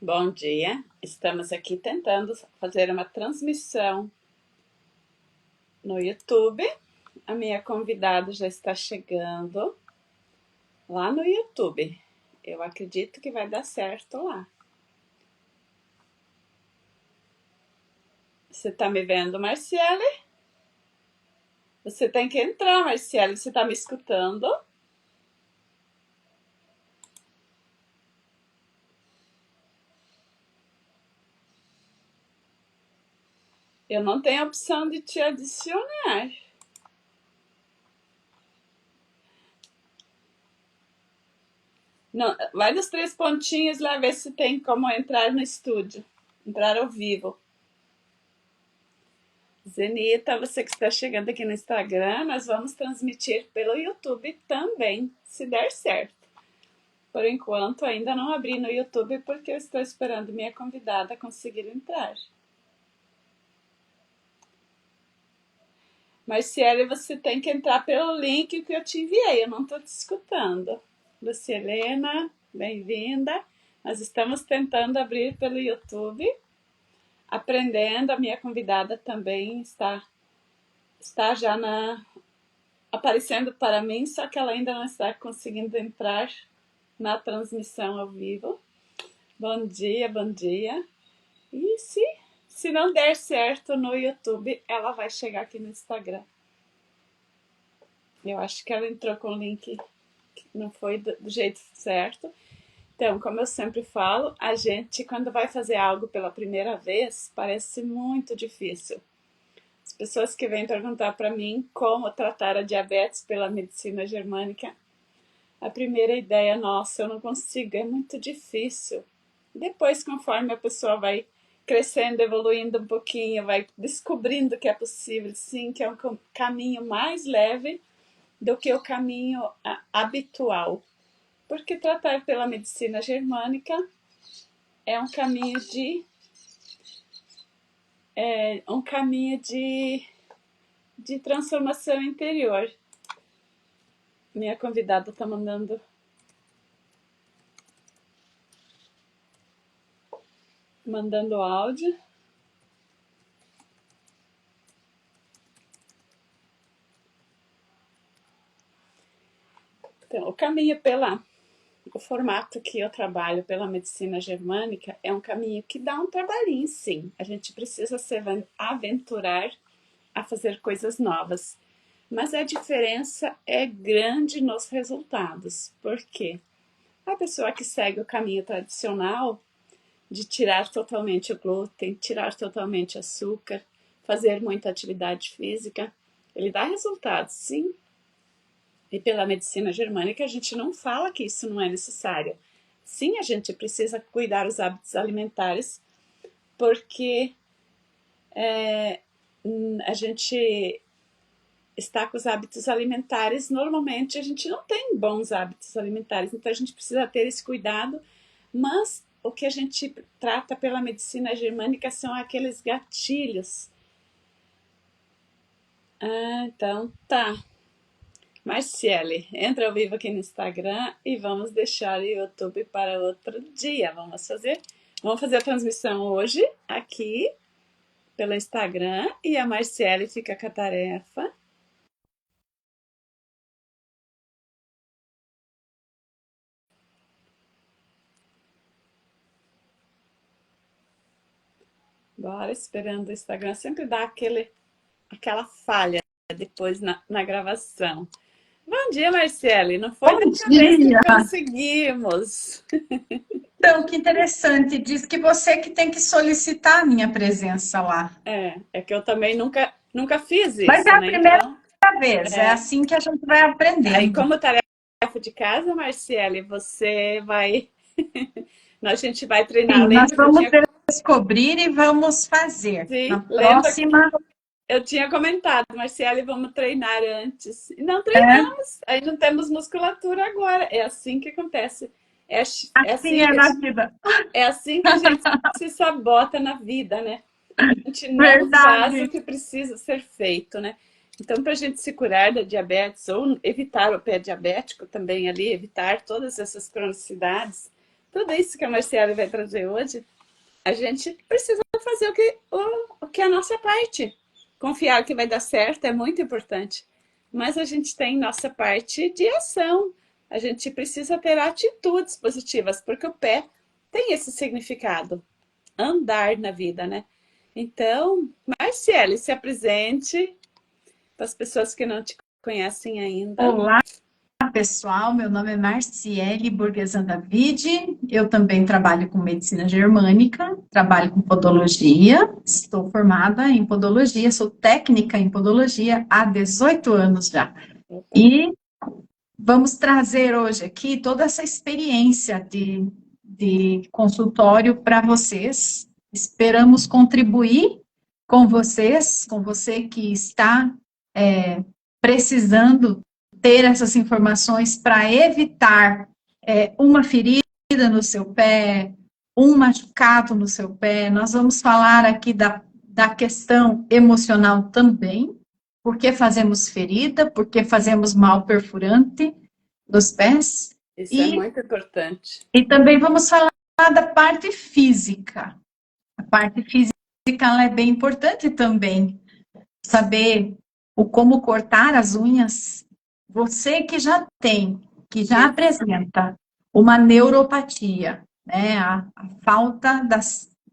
Bom dia, estamos aqui tentando fazer uma transmissão no YouTube. A minha convidada já está chegando lá no YouTube. Eu acredito que vai dar certo lá. Você está me vendo, Marciele? Você tem que entrar, Marciele. Você está me escutando? Eu não tenho a opção de te adicionar. Não, vai nos 3 pontinhos lá ver se tem como entrar no estúdio, entrar ao vivo. Zenita, você que está chegando aqui no Instagram, nós vamos transmitir pelo YouTube também, se der certo. Por enquanto, ainda não abri no YouTube porque eu estou esperando minha convidada conseguir entrar. Marciele, você tem que entrar pelo link que eu te enviei, eu não estou te escutando. Lucielena, bem-vinda. Nós estamos tentando abrir pelo YouTube, aprendendo. A minha convidada também está já aparecendo para mim, só que ela ainda não está conseguindo entrar na transmissão ao vivo. Bom dia, bom dia. E se não der certo no YouTube, ela vai chegar aqui no Instagram. Eu acho que ela entrou com o link que não foi do jeito certo. Então, como eu sempre falo, a gente, quando vai fazer algo pela primeira vez, parece muito difícil. As pessoas que vêm perguntar para mim como tratar a diabetes pela medicina germânica, a primeira ideia, nossa, eu não consigo, é muito difícil. Depois, conforme a pessoa vai crescendo, evoluindo um pouquinho, vai descobrindo que é possível, sim, que é um caminho mais leve do que o caminho habitual. Porque tratar pela medicina germânica é um caminho de transformação interior. Minha convidada está mandando áudio. Então, o formato que eu trabalho pela medicina germânica é um caminho que dá um trabalhinho, sim. A gente precisa se aventurar a fazer coisas novas. Mas a diferença é grande nos resultados. Por quê? A pessoa que segue o caminho tradicional de tirar totalmente o glúten, tirar totalmente o açúcar, fazer muita atividade física, ele dá resultados, sim. E pela medicina germânica a gente não fala que isso não é necessário. Sim, a gente precisa cuidar dos hábitos alimentares, porque a gente está com os hábitos alimentares, normalmente a gente não tem bons hábitos alimentares, então a gente precisa ter esse cuidado, mas o que a gente trata pela medicina germânica são aqueles gatilhos. Então tá. Marciele, entra ao vivo aqui no Instagram e vamos deixar o YouTube para outro dia. Vamos fazer a transmissão hoje aqui pelo Instagram e a Marciele fica com a tarefa. Bora, esperando o Instagram. Sempre dá aquela falha depois na gravação. Bom dia, Marciele. Não foi Bom dessa vez que dia! conseguimos. Então, que interessante. Diz que você que tem que solicitar a minha presença lá. É que eu também nunca fiz Mas é isso, a né? primeira Então, vez, é assim que a gente vai aí aprendendo. como tarefa de casa, Marciele, você vai... A gente vai treinar. Sim, nós vamos descobrir e vamos fazer. Na Lembra que próxima, eu tinha comentado, Marciele, vamos treinar antes. E não é, treinamos, aí não temos musculatura agora. É assim que acontece. assim é na vida. É assim que a gente se sabota na vida, né? A gente não faz o Verdade. que precisa ser feito, né? Então, para a gente se curar da diabetes ou evitar o pé diabético também ali, evitar todas essas cronicidades, tudo isso que a Marciele vai trazer hoje, a gente precisa fazer o que é a nossa parte. Confiar que vai dar certo é muito importante. Mas a gente tem nossa parte de ação. A gente precisa ter atitudes positivas, porque o pé tem esse significado. Andar na vida, né? Então, Marciele, se apresente para as pessoas que não te conhecem ainda. Olá, pessoal. Meu nome é Marciele Borgesan David. Eu também trabalho com medicina germânica, trabalho com podologia. Estou formada em podologia, sou técnica em podologia há 18 anos já. E vamos trazer hoje aqui toda essa experiência de consultório para vocês. Esperamos contribuir com vocês, com você que está precisando ter essas informações para evitar uma ferida no seu pé, um machucado no seu pé. Nós vamos falar aqui da questão emocional também, por que fazemos ferida, por que fazemos mal perfurante dos pés. Isso é muito importante. E também vamos falar da parte física. A parte física ela é bem importante também, saber o como cortar as unhas. Você que já já apresenta uma neuropatia, né? A falta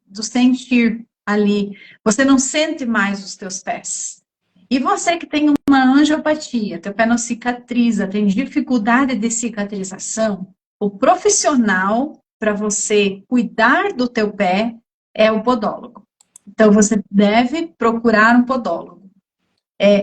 do sentir ali. Você não sente mais os teus pés. E você que tem uma angiopatia, teu pé não cicatriza, tem dificuldade de cicatrização, o profissional para você cuidar do teu pé é o podólogo. Então, você deve procurar um podólogo.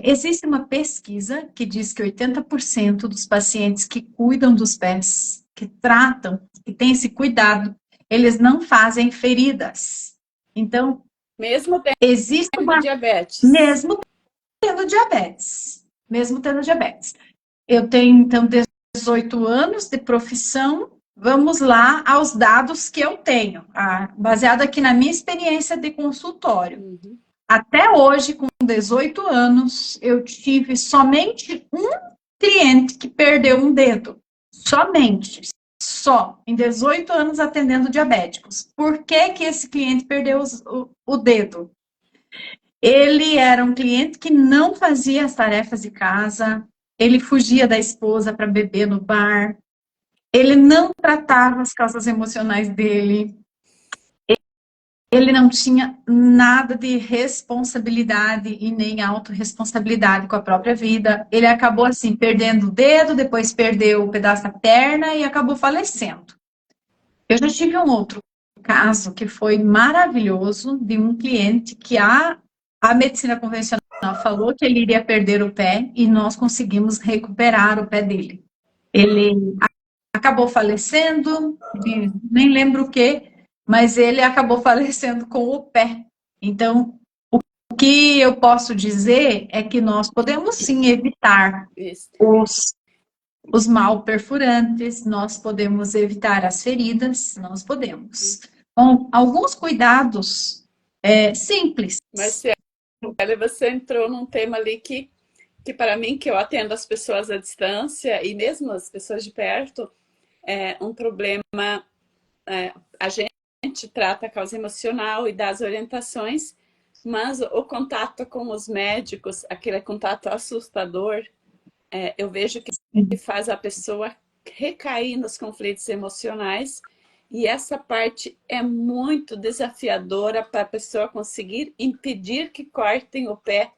Existe uma pesquisa que diz que 80% dos pacientes que cuidam dos pés, que tratam, que têm esse cuidado, eles não fazem feridas. Então, mesmo tendo existe diabetes. Mesmo tendo diabetes. Mesmo tendo diabetes. Eu tenho, então, 18 anos de profissão. Vamos lá aos dados que eu tenho, baseado aqui na minha experiência de consultório. Uhum. Até hoje, com 18 anos, eu tive somente um cliente que perdeu um dedo. Somente. Só. Em 18 anos atendendo diabéticos. Por que que esse cliente perdeu o dedo? Ele era um cliente que não fazia as tarefas de casa, ele fugia da esposa para beber no bar, ele não tratava as causas emocionais dele, ele não tinha nada de responsabilidade e nem autorresponsabilidade com a própria vida. Ele acabou assim, perdendo o dedo, depois perdeu o pedaço da perna e acabou falecendo. Eu já tive um outro caso que foi maravilhoso, de um cliente que a medicina convencional falou que ele iria perder o pé e nós conseguimos recuperar o pé dele. Ele acabou falecendo, nem lembro o que, mas ele acabou falecendo com o pé. Então, o que eu posso dizer é que nós podemos sim evitar os mal perfurantes, nós podemos evitar as feridas, nós podemos. Com alguns cuidados simples. Marciele, você entrou num tema ali que para mim, que eu atendo as pessoas à distância e mesmo as pessoas de perto, é um problema. A gente trata a causa emocional e dá as orientações, mas o contato com os médicos, aquele contato assustador, eu vejo que faz a pessoa recair nos conflitos emocionais, e essa parte é muito desafiadora para a pessoa conseguir impedir que cortem o pé,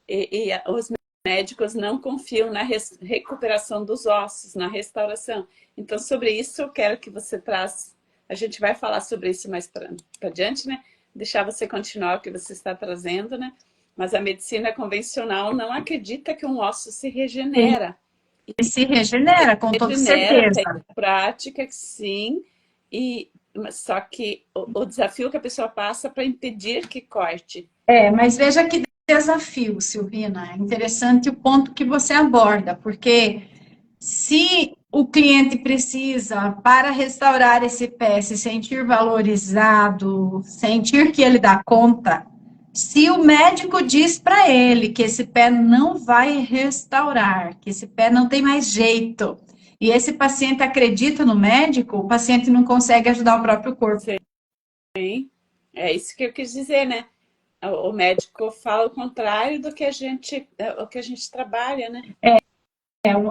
e os médicos não confiam na recuperação dos ossos, na restauração. Então, sobre isso, eu quero que você traz. A gente vai falar sobre isso mais para adiante, né? Deixar você continuar o que você está trazendo, né? Mas a medicina convencional não acredita que um osso se regenera. E se regenera, com toda certeza. Tem prática, sim, só que o desafio que a pessoa passa para impedir que corte. Mas veja que desafio, Silvina. É interessante o ponto que você aborda, porque se o cliente precisa, para restaurar esse pé, se sentir valorizado, sentir que ele dá conta, se o médico diz para ele que esse pé não vai restaurar, que esse pé não tem mais jeito, e esse paciente acredita no médico, o paciente não consegue ajudar o próprio corpo. Sim, é isso que eu quis dizer, né? O médico fala o contrário do que o que a gente trabalha, né?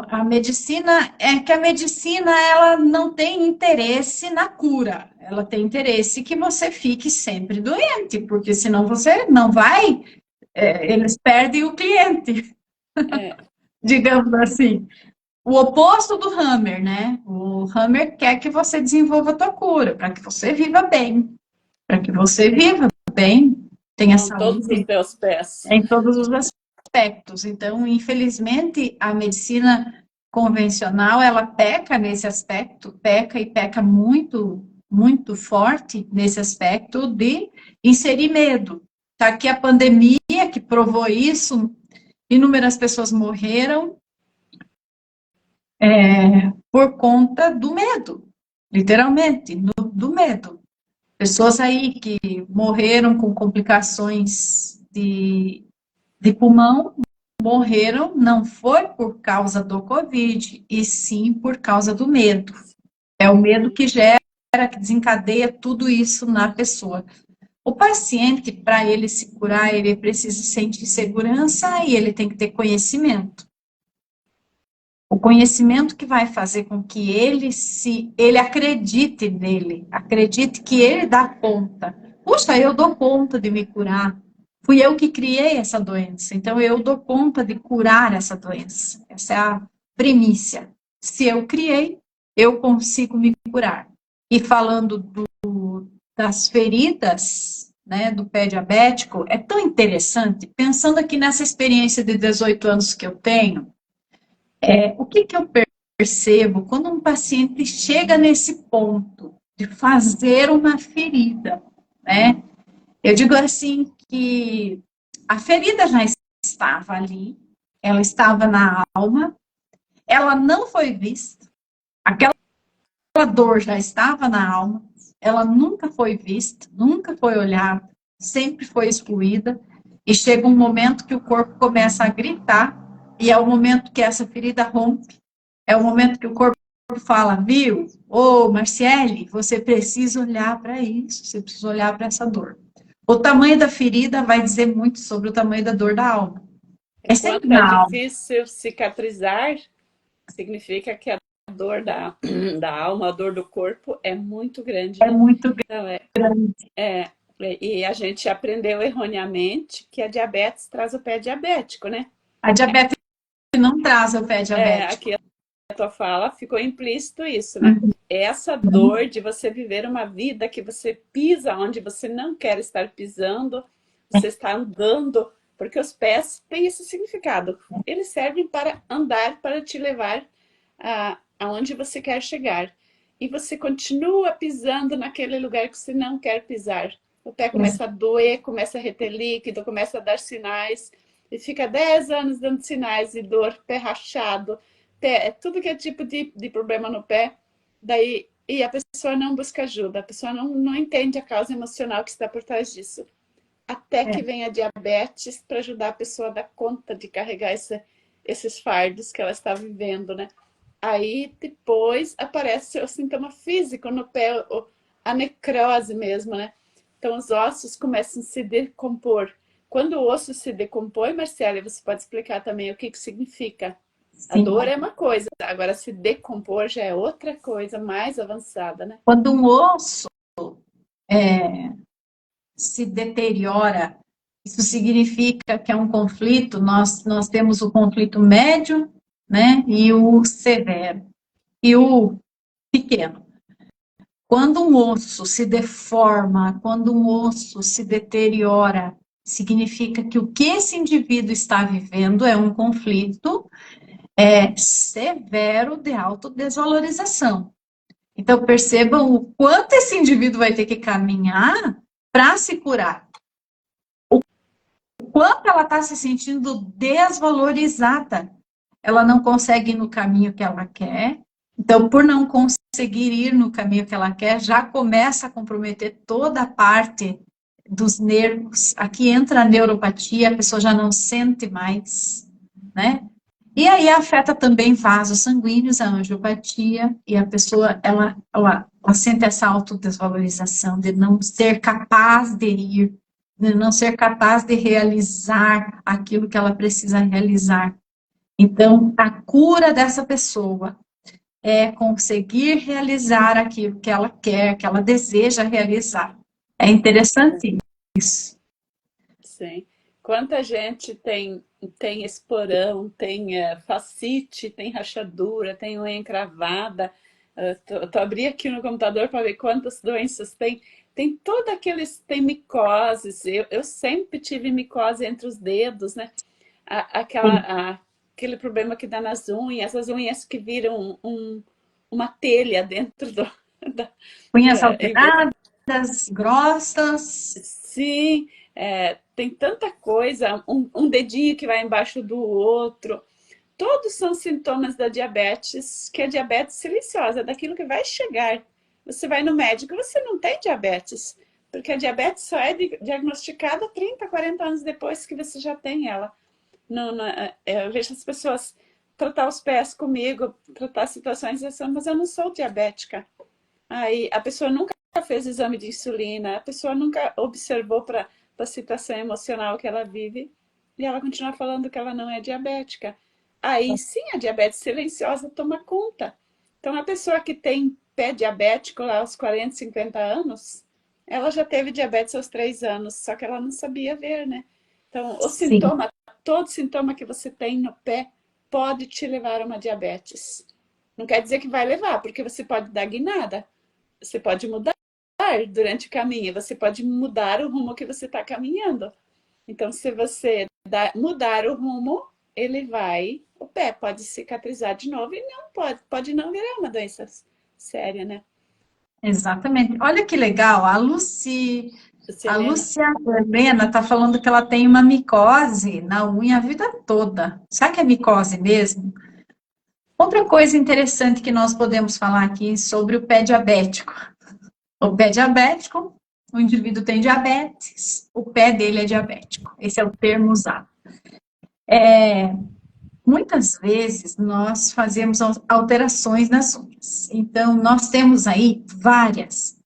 A medicina, é que a medicina, ela não tem interesse na cura, ela tem interesse que você fique sempre doente, porque senão você não vai, eles perdem o cliente, É, digamos assim. O oposto do Hammer, né? O Hammer quer que você desenvolva a tua cura, para que você viva bem, para que você viva bem, tenha com todos os saúde teus pés. em todos os aspectos. Então, infelizmente, a medicina convencional, ela peca nesse aspecto, peca e peca muito, muito forte nesse aspecto de inserir medo. Tá aqui a pandemia que provou isso, inúmeras pessoas morreram por conta do medo, literalmente, do medo. Pessoas aí que morreram com complicações de pulmão, morreram não foi por causa do Covid, e sim por causa do medo. É o medo que gera, que desencadeia tudo isso na pessoa. O paciente, para ele se curar, ele precisa sentir segurança e ele tem que ter conhecimento. O conhecimento que vai fazer com que ele acredite nele, acredite que ele dá conta. Puxa, eu dou conta de me curar. Fui eu que criei essa doença, então eu dou conta de curar essa doença. Essa é a primícia. Se eu criei, eu consigo me curar. E falando das feridas, né, do pé diabético, é tão interessante, pensando aqui nessa experiência de 18 anos que eu tenho, o que eu percebo quando um paciente chega nesse ponto de fazer uma ferida, né? Eu digo assim que a ferida já estava ali, ela estava na alma, ela não foi vista, aquela dor já estava na alma, ela nunca foi vista, nunca foi olhada, sempre foi excluída, e chega um momento que o corpo começa a gritar, e é o momento que essa ferida rompe, é o momento que o corpo fala, viu? Ô, Marciele, você precisa olhar para isso, você precisa olhar para essa dor. O tamanho da ferida vai dizer muito sobre o tamanho da dor da alma. É sempre Quanto é na alma. difícil cicatrizar, significa que a dor da alma, a dor do corpo é muito grande, É né? muito Então, grande. e a gente aprendeu erroneamente que a diabetes traz o pé diabético, né? A diabetes não traz o pé diabético. Aqui a tua fala ficou implícito isso, né? Uhum. Essa dor de você viver uma vida que você pisa onde você não quer estar pisando, você está andando, porque os pés têm esse significado. Eles servem para andar, para te levar aonde você quer chegar. E você continua pisando naquele lugar que você não quer pisar. O pé começa a doer, começa a reter líquido, começa a dar sinais, e fica 10 anos dando sinais de dor, pé rachado, pé, tudo que é tipo de problema no pé. Daí, e a pessoa não busca ajuda, a pessoa não entende a causa emocional que está por trás disso. Até É, que vem a diabetes para ajudar a pessoa a dar conta de carregar esses fardos que ela está vivendo, né? Aí depois aparece o sintoma físico no pé, a necrose mesmo, né? Então os ossos começam a se decompor. Quando o osso se decompõe, Marcela, você pode explicar também o que significa? A sim. dor é uma coisa, agora se decompor já é outra coisa mais avançada, né? Quando um osso se deteriora, isso significa que é um conflito. Nós temos o conflito médio, né, e o severo, e o pequeno. Quando um osso se deforma, quando um osso se deteriora, significa que o que esse indivíduo está vivendo é um conflito severo de autodesvalorização. Então, percebam o quanto esse indivíduo vai ter que caminhar para se curar. O quanto ela está se sentindo desvalorizada. Ela não consegue ir no caminho que ela quer. Então, por não conseguir ir no caminho que ela quer, já começa a comprometer toda a parte dos nervos. Aqui entra a neuropatia, a pessoa já não sente mais, né? E aí afeta também vasos sanguíneos, a angiopatia, e a pessoa, ela sente essa autodesvalorização de não ser capaz de ir, de não ser capaz de realizar aquilo que ela precisa realizar. Então, a cura dessa pessoa é conseguir realizar aquilo que ela quer, que ela deseja realizar. É interessante isso. Sim. Quanta gente tem esporão, tem fascite, tem rachadura, tem unha encravada. Tô abri aqui no computador para ver quantas doenças tem. Tem todo aqueles, tem micoses. Eu sempre tive micose entre os dedos, né? Aquele problema que dá nas unhas, as unhas que viram uma telha dentro da, Unhas em vez alteradas, grossas. sim, tem tanta coisa, um dedinho que vai embaixo do outro. Todos são sintomas da diabetes, que é diabetes silenciosa, daquilo que vai chegar. Você vai no médico, você não tem diabetes, porque a diabetes só é diagnosticada 30, 40 anos depois que você já tem ela. Eu vejo as pessoas tratar os pés comigo, tratar situações assim, mas eu não sou diabética. Aí a pessoa nunca fez exame de insulina, a pessoa nunca observou para a situação emocional que ela vive e ela continua falando que ela não é diabética. Aí sim a diabetes silenciosa toma conta. Então a pessoa que tem pé diabético lá aos 40, 50 anos, ela já teve diabetes aos 3 anos, só que ela não sabia ver, né? Então o Sim, sintoma, todo sintoma que você tem no pé pode te levar a uma diabetes. Não quer dizer que vai levar, porque você pode dar guinada. Você pode mudar durante o caminho, você pode mudar o rumo que você está caminhando. Então, se você mudar o rumo, ele vai, o pé pode cicatrizar de novo e não pode não virar uma doença séria, né? exatamente. Olha que legal, a Helena? Lúcia Helena está falando que ela tem uma micose na unha a vida toda. Será que é micose mesmo? Outra coisa interessante que nós podemos falar aqui sobre o pé diabético. O pé diabético, o indivíduo tem diabetes, o pé dele é diabético. Esse é o termo usado. Muitas vezes nós fazemos alterações nas unhas. Então, nós temos aí várias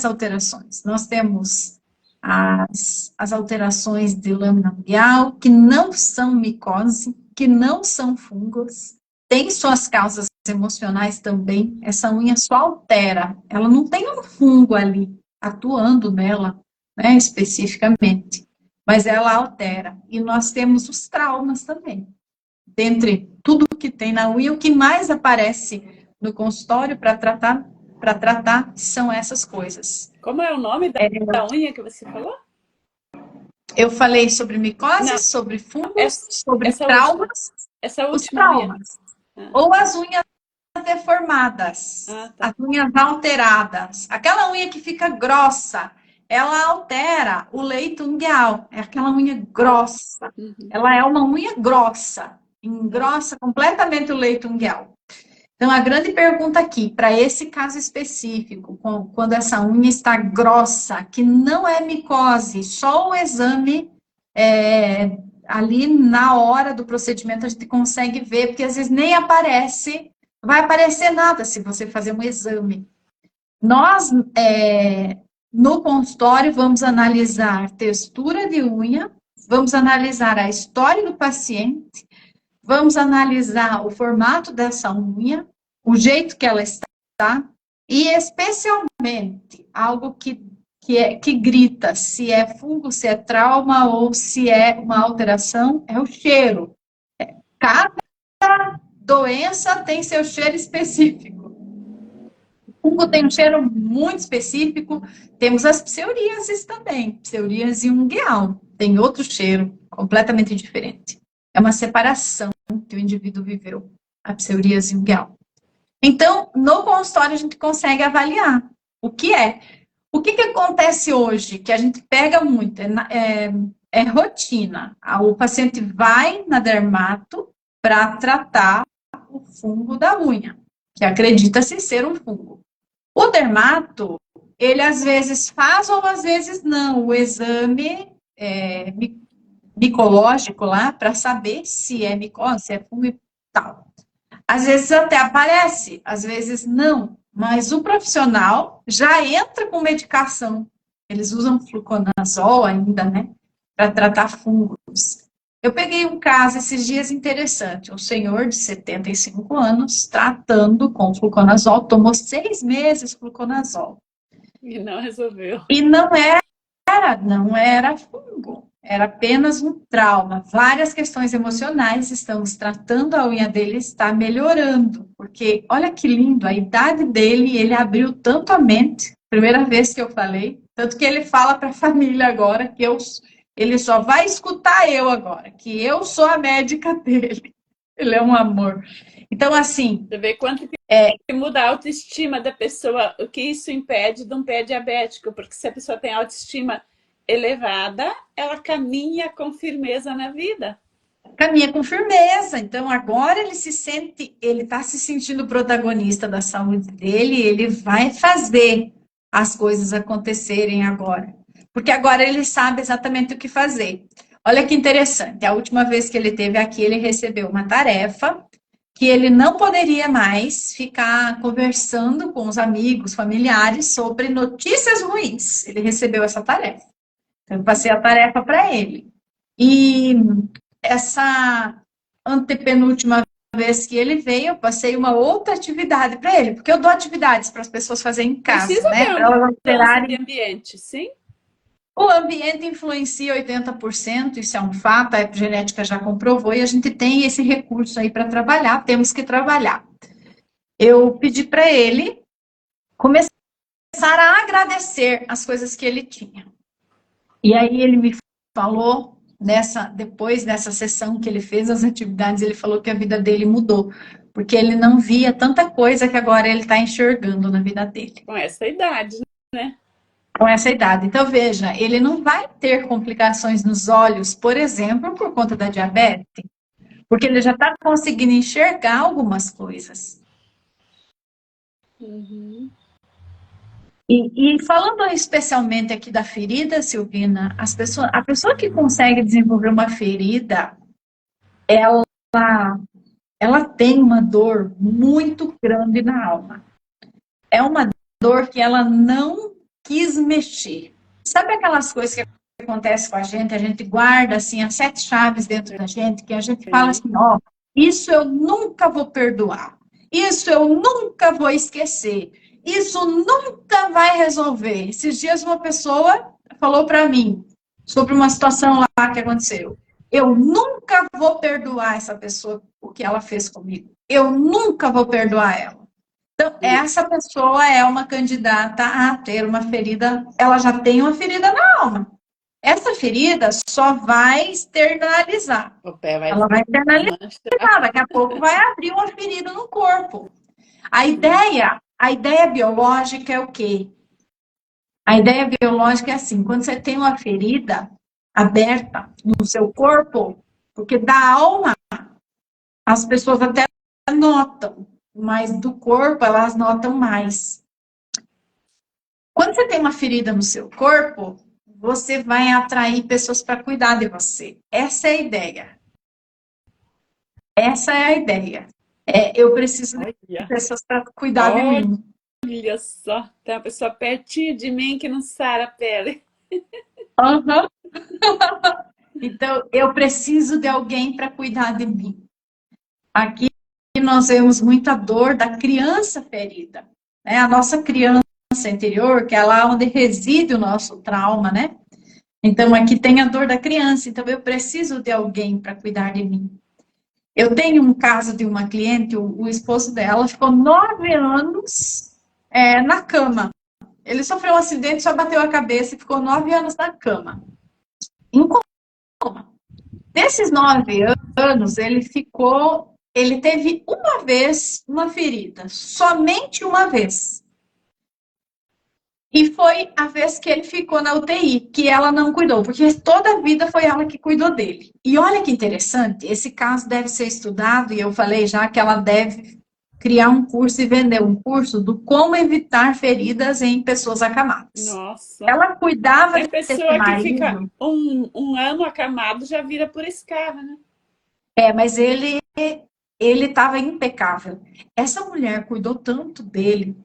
alterações. Nós temos as alterações de lâmina ungueal, que não são micose, que não são fungos, tem suas causas emocionais também. Essa unha só altera, ela não tem um fungo ali atuando nela, né, especificamente, mas ela altera. E nós temos os traumas também. Dentre tudo que tem na unha, o que mais aparece no consultório para tratar são essas coisas. Como é o nome da unha que você falou? Eu falei sobre micose, Não, sobre fungos, essa, sobre essa última. traumas, Essa os última unha. traumas, Ah, ou as unhas deformadas, as tá. unhas alteradas. Aquela unha que fica grossa, ela altera o leito ungueal, é aquela unha grossa. Uhum. Ela é uma unha grossa, engrossa completamente o leito ungueal. Então, a grande pergunta aqui, para esse caso específico, quando essa unha está grossa, que não é micose, só o exame ali na hora do procedimento a gente consegue ver, porque às vezes nem aparece, vai aparecer nada se você fazer um exame. Nós, no consultório, vamos analisar textura de unha, vamos analisar a história do paciente, vamos analisar o formato dessa unha, o jeito que ela está, e especialmente algo que grita se é fungo, se é trauma ou se é uma alteração, é o cheiro. Cada doença tem seu cheiro específico. O fungo tem um cheiro muito específico. Temos as psoríases também, psoríase ungueal, tem outro cheiro completamente diferente. É uma separação que o indivíduo viveu, a psoríase ungueal. Então, no consultório, a gente consegue avaliar o que é. O que acontece hoje, que a gente pega muito, é rotina. O paciente vai na dermato para tratar o fungo da unha, que acredita-se ser um fungo. O dermato, ele às vezes faz ou às vezes não o exame micológico lá para saber se é micose, se é fungo e tal. Às vezes até aparece, às vezes não, mas o profissional já entra com medicação. Eles usam fluconazol ainda, né, para tratar fungos. Eu peguei um caso esses dias interessante, um senhor de 75 anos tratando com fluconazol, tomou 6 meses fluconazol. E não resolveu. E não era fungo, era apenas um trauma. Várias questões emocionais, estamos tratando, a unha dele está melhorando. Porque, olha que lindo, a idade dele, ele abriu tanto a mente, primeira vez que eu falei, tanto que ele fala para a família agora que ele só vai escutar eu agora, que eu sou a médica dele. Ele é um amor. Então, assim... Você vê quanto que muda a autoestima da pessoa, o que isso impede de um pé diabético, porque se a pessoa tem autoestima elevada, ela caminha com firmeza na vida. Caminha com firmeza. Então, agora ele está se sentindo protagonista da saúde dele, ele vai fazer as coisas acontecerem agora. Porque agora ele sabe exatamente o que fazer. Olha que interessante, a última vez que ele esteve aqui, ele recebeu uma tarefa que ele não poderia mais ficar conversando com os amigos, familiares sobre notícias ruins. Ele recebeu essa tarefa. Então, eu passei a tarefa para ele. E essa antepenúltima vez que ele veio, eu passei uma outra atividade para ele, porque eu dou atividades para as pessoas fazerem em casa, Precisa né? ter Para uma elas mudança de alterarem. ambiente, sim? O ambiente influencia 80%, isso é um fato, a epigenética já comprovou, e a gente tem esse recurso aí para trabalhar, temos que trabalhar. Eu pedi para ele começar a agradecer as coisas que ele tinha. E aí ele me falou, depois dessa sessão que ele fez as atividades, ele falou que a vida dele mudou, porque ele não via tanta coisa que agora ele está enxergando na vida dele. Com essa idade, né? Com essa idade. Então, veja, ele não vai ter complicações nos olhos, por exemplo, por conta da diabetes, porque ele já está conseguindo enxergar algumas coisas. Uhum. E falando especialmente aqui da ferida, Silvina, a pessoa que consegue desenvolver uma ferida, ela tem uma dor muito grande na alma. É uma dor que ela não quis mexer. Sabe aquelas coisas que acontecem com a gente guarda assim as 7 chaves dentro da gente, que a gente fala assim, ó, isso eu nunca vou perdoar, isso eu nunca vou esquecer, isso nunca vai resolver. Esses dias uma pessoa falou para mim sobre uma situação lá que aconteceu. Eu nunca vou perdoar essa pessoa o que ela fez comigo. Eu nunca vou perdoar ela. Então, essa pessoa é uma candidata a ter uma ferida, ela já tem uma ferida na alma. Essa ferida só vai externalizar. Ela vai externalizar, daqui a pouco vai abrir uma ferida no corpo. A ideia biológica é o quê? A ideia biológica é assim, quando você tem uma ferida aberta no seu corpo, porque da alma as pessoas até notam, mas do corpo elas notam mais. Quando você tem uma ferida no seu corpo, você vai atrair pessoas para cuidar de você. Essa é a ideia. Essa é a ideia. Eu preciso de pessoas para cuidar de mim. Olha só, tem uma pessoa pertinho de mim que não sara a pele. Uhum. Então, eu preciso de alguém para cuidar de mim. Aqui nós vemos muita dor da criança ferida, né? A nossa criança interior, que é lá onde reside o nosso trauma, né? Então, aqui tem a dor da criança, então eu preciso de alguém para cuidar de mim. Eu tenho um caso de uma cliente, o esposo dela ficou 9 anos na cama. Ele sofreu um acidente, só bateu a cabeça e ficou 9 anos na cama. Em coma. Desses 9 anos, ele teve uma vez uma ferida, somente uma vez. E foi a vez que ele ficou na UTI, que ela não cuidou, porque toda a vida foi ela que cuidou dele. E olha que interessante, esse caso deve ser estudado, e eu falei já que ela deve criar um curso e vender um curso do como evitar feridas em pessoas acamadas. Nossa. Ela cuidava Tem desse pessoa que fica marido, um ano acamado, já vira por escarra, né? mas ele estava impecável. Essa mulher cuidou tanto dele,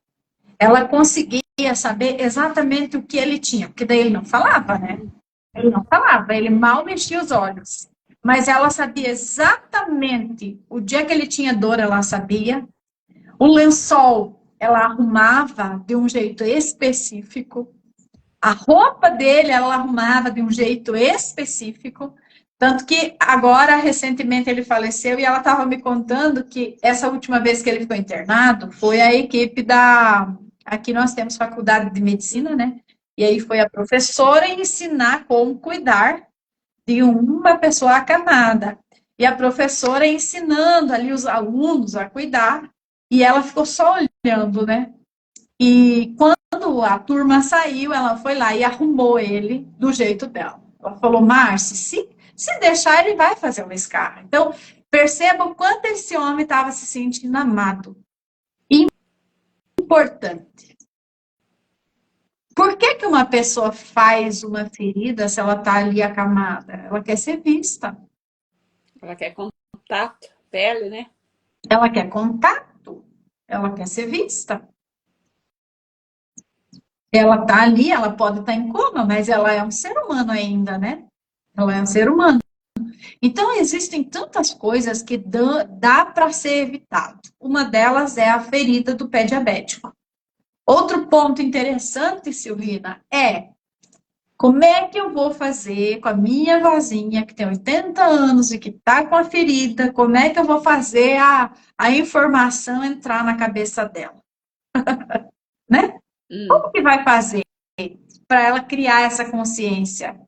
ela conseguia saber exatamente o que ele tinha, porque daí ele não falava, né? Ele não falava, ele mal mexia os olhos. Mas ela sabia exatamente o dia que ele tinha dor, ela sabia. O lençol, ela arrumava de um jeito específico. A roupa dele, ela arrumava de um jeito específico. Tanto que agora, recentemente, ele faleceu e ela estava me contando que essa última vez que ele ficou internado foi a equipe da. Aqui nós temos faculdade de medicina, né? E aí foi a professora ensinar como cuidar de uma pessoa acamada. E a professora ensinando ali os alunos a cuidar, e ela ficou só olhando, né? E quando a turma saiu, ela foi lá e arrumou ele do jeito dela. Ela falou, Márcia, se deixar, ele vai fazer uma escarra. Então, perceba o quanto esse homem estava se sentindo amado. Importante. Por que, que uma pessoa faz uma ferida se ela está ali acamada? Ela quer ser vista. Ela quer contato, pele, né? Ela quer contato. Ela quer ser vista. Ela está ali, ela pode estar em coma, mas ela é um ser humano ainda, né? Ela é um ser humano. Então, existem tantas coisas que dá para ser evitado. Uma delas é a ferida do pé diabético. Outro ponto interessante, Silvina, é como é que eu vou fazer com a minha vozinha, que tem 80 anos e que está com a ferida, como é que eu vou fazer a informação entrar na cabeça dela, né? Como que vai fazer para ela criar essa consciência?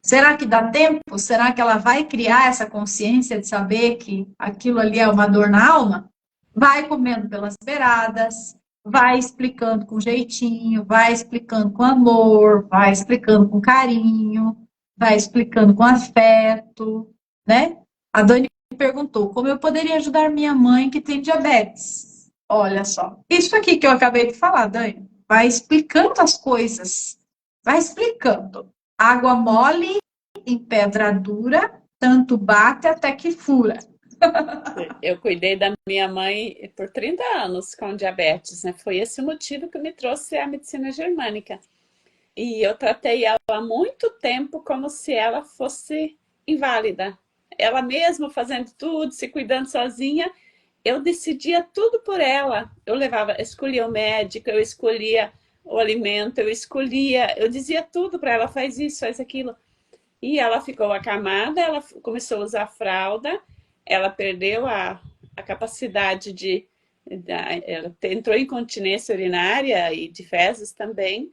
Será que dá tempo? Será que ela vai criar essa consciência de saber que aquilo ali é uma dor na alma? Vai comendo pelas beiradas, vai explicando com jeitinho, vai explicando com amor, vai explicando com carinho, vai explicando com afeto, né? A Dani perguntou: como eu poderia ajudar minha mãe que tem diabetes? Olha só, isso aqui que eu acabei de falar, Dani, vai explicando as coisas, vai explicando. Água mole em pedra dura, tanto bate até que fura. Eu cuidei da minha mãe por 30 anos com diabetes, né? Foi esse o motivo que me trouxe à medicina germânica. E eu tratei ela há muito tempo como se ela fosse inválida. Ela mesma fazendo tudo, se cuidando sozinha, eu decidia tudo por ela. Eu levava, escolhia o médico, eu escolhia o alimento, eu dizia tudo para ela, faz isso, faz aquilo. E ela ficou acamada, ela começou a usar fralda, ela perdeu a capacidade ela entrou em incontinência urinária e de fezes também,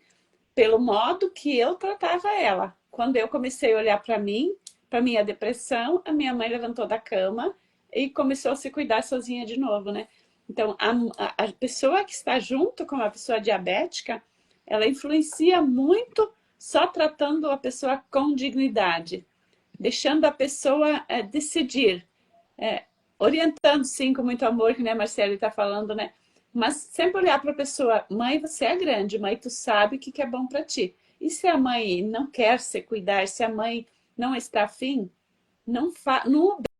pelo modo que eu tratava ela. Quando eu comecei a olhar para mim, para minha depressão, a minha mãe levantou da cama e começou a se cuidar sozinha de novo, né? Então, a pessoa que está junto com a pessoa diabética, ela influencia muito só tratando a pessoa com dignidade, deixando a pessoa decidir, é, orientando sim com muito amor, que nem a Marcele está falando, né? Mas sempre olhar para a pessoa, mãe, você é grande, mãe, tu sabe o que é bom para ti. E se a mãe não quer se cuidar, se a mãe não está afim, não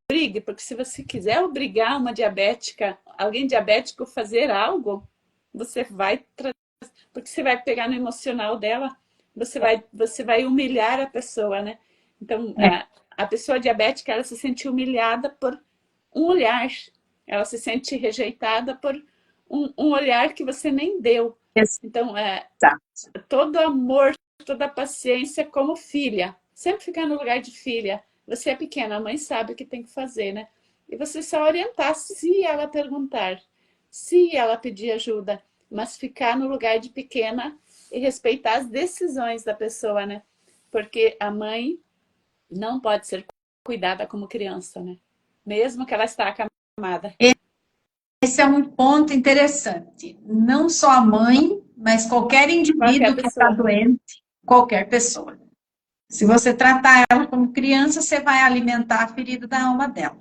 obrigue, porque se você quiser obrigar uma diabética, alguém diabético a fazer algo, você vai, porque você vai pegar no emocional dela, você vai humilhar a pessoa, né? Então, a pessoa diabética, ela se sente humilhada por um olhar, ela se sente rejeitada por um olhar que você nem deu. Então, todo amor, toda paciência como filha. Sempre ficar no lugar de filha. Você é pequena, a mãe sabe o que tem que fazer, né? E você só orientar se ela perguntar, se ela pedir ajuda, mas ficar no lugar de pequena e respeitar as decisões da pessoa, né? Porque a mãe não pode ser cuidada como criança, né? Mesmo que ela está acamada. Esse é um ponto interessante. Não só a mãe, mas qualquer indivíduo que está doente, qualquer pessoa. Se você tratar ela como criança, você vai alimentar a ferida da alma dela.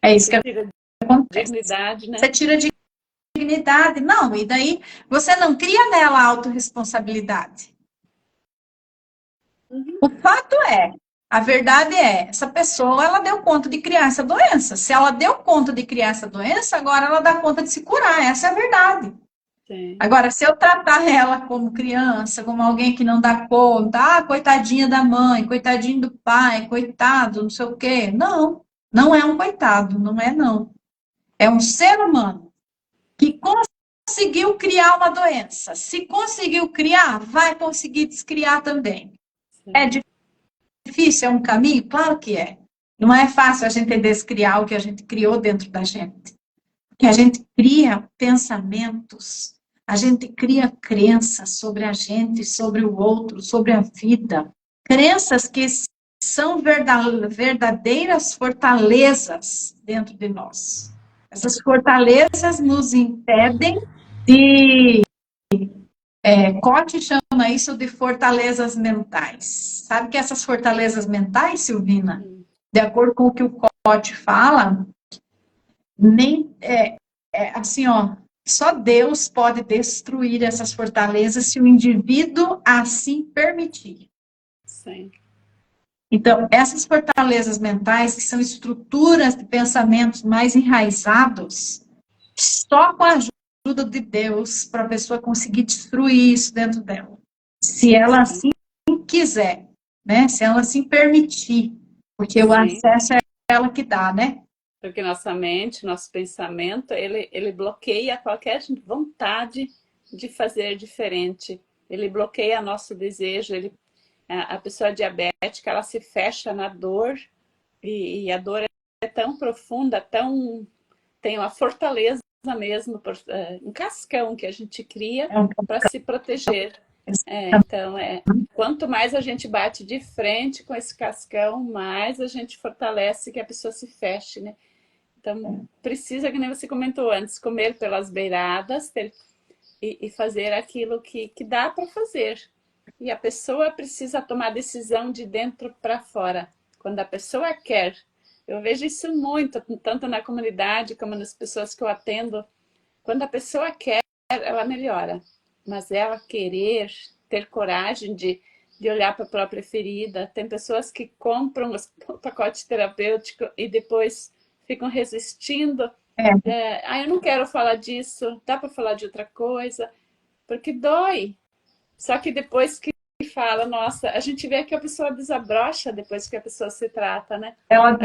É isso que eu acontece. Dignidade, né? Você tira dignidade. Não, e daí você não cria nela autorresponsabilidade. O fato é, a verdade é, essa pessoa, ela deu conta de criar essa doença. Se ela deu conta de criar essa doença, agora ela dá conta de se curar. Essa é a verdade. Sim. Agora, se eu tratar ela como criança, como alguém que não dá conta, coitadinha da mãe, coitadinho do pai, coitado, não sei o quê. Não, não é um coitado, não é não. É um ser humano que conseguiu criar uma doença. Se conseguiu criar, vai conseguir descriar também. Sim. É difícil, é um caminho? Claro que é. Não é fácil a gente descriar o que a gente criou dentro da gente. Porque a gente cria pensamentos, a gente cria crenças sobre a gente, sobre o outro, sobre a vida. Crenças que são verdadeiras fortalezas dentro de nós. Essas fortalezas nos impedem de... Cote chama isso de fortalezas mentais. Sabe que essas fortalezas mentais, Silvina, de acordo com o que o Cote fala, nem assim, só Deus pode destruir essas fortalezas se o indivíduo assim permitir. Sim. Então, essas fortalezas mentais, que são estruturas de pensamentos mais enraizados, só com a ajuda de Deus para a pessoa conseguir destruir isso dentro dela. Se ela assim quiser, né? Se ela assim permitir, porque o acesso é ela que dá, né? Porque nossa mente, nosso pensamento, ele bloqueia qualquer vontade de fazer diferente. Ele bloqueia nosso desejo. A pessoa diabética, ela se fecha na dor e a dor é tão profunda, tem uma fortaleza mesmo, um cascão que a gente cria para se proteger. Então, quanto mais a gente bate de frente com esse cascão, mais a gente fortalece que a pessoa se feche, né? Então, precisa, que nem você comentou antes, comer pelas beiradas e fazer aquilo que dá para fazer. E a pessoa precisa tomar decisão de dentro para fora. Quando a pessoa quer. Eu vejo isso muito, tanto na comunidade como nas pessoas que eu atendo. Quando a pessoa quer, ela melhora. Mas ela querer, ter coragem de olhar para a própria ferida. Tem pessoas que compram o pacote terapêutico e depois ficam resistindo. Eu não quero falar disso, dá para falar de outra coisa, porque dói. Só que depois que fala, nossa, a gente vê que a pessoa desabrocha depois que a pessoa se trata, né? Ela